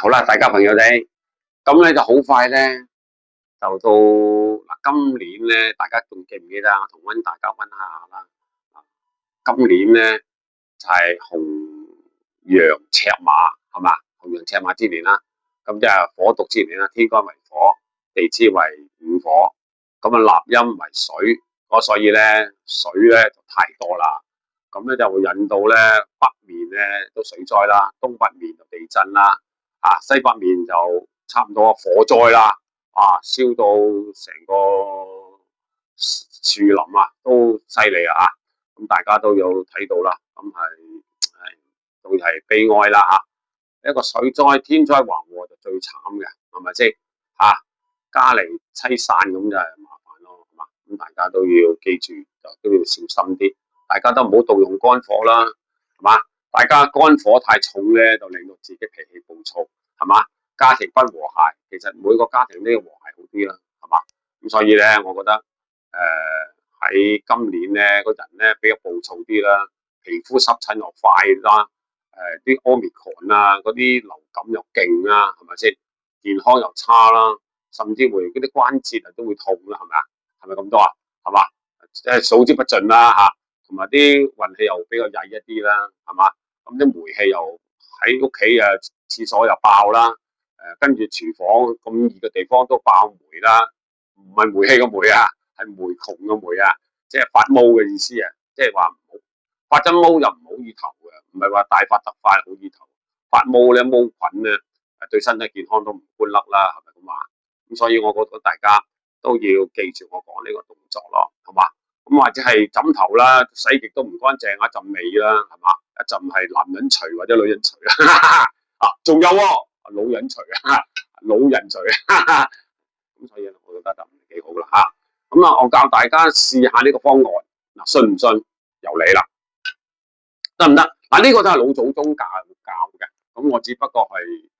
好啦，大家朋友仔，咁咧就好快咧，就到今年咧，大家仲記唔記得啊？同大家溫下啦。今年咧就係紅羊赤馬，係嘛？紅羊赤馬之年啦，咁即係火燭之年啦。天干為火，地支為午火，咁啊立音為水，所以咧水咧就太多啦。咁咧就會引到咧北面咧都水災啦，東北面就地震啦，西北面就差唔多火災啦，燒到成個樹林都犀利啊！咁大家都有睇到啦，咁都係悲哀啦一個水災天災橫禍就最慘嘅，係咪先家離妻散咁就係麻煩咯，係嘛？咁大家都要記住，都要小心啲。大家都唔好動用肝火啦，係嘛？大家肝火太重咧，就令到自己脾氣暴躁，係嘛？家庭不和諧，其實每個家庭都要和諧好啲啦，係嘛？咁所以咧，我覺得喺今年咧，個人咧比較暴躁啲啦，皮膚濕疹又快啦，啲 Omicron 嗰啲流感又勁啦，係咪先？健康又差啦，甚至會嗰啲關節都會痛啦，係咪啊？係咪咁多啊？係嘛？即係數之不盡啦同埋啲運氣又比較曳一啲啦，係嘛？咁啲煤氣又喺屋企廁所又爆啦，跟住廚房咁熱嘅地方都爆煤啦，唔係煤氣嘅煤係煤窮嘅煤即係發毛嘅意思即係話唔好發真毛就唔好意頭嘅，唔係話大發特發好意頭，發毛咧毛菌咧對身體健康都唔歡樂啦，係咪咁話？咁所以我覺得大家都要記住我講呢個動作咯，好嘛？咁或者係枕頭啦，洗極都唔乾淨，一陣味啦，係嘛？一陣係男人除或者女人除仲有老人除老人除咁所以我覺得就唔係幾好啦咁我教大家試下呢個方案，信唔信由你啦，得唔得？呢個都係老祖宗教嘅，咁我只不過係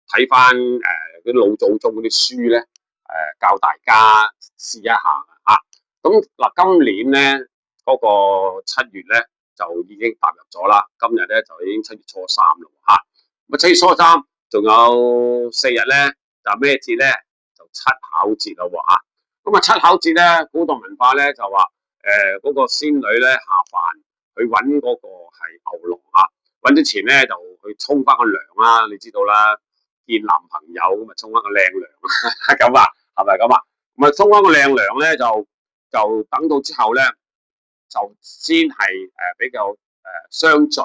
睇翻啲老祖宗嗰啲書咧，教大家試一下咁今年咧嗰個7月咧就已經踏入咗啦，今日咧就已經7月初3啦咁7月初3仲有4日咧就咩節咧？就七巧節咯咁七巧節咧，古代文化咧就話嗰個仙女咧下凡去揾嗰個係牛郎揾咗錢咧就去沖翻個涼啦，你知道啦，見男朋友咁沖翻個靚涼咁係咪咁咁沖翻個靚涼咧就等到之後咧就先係比較相聚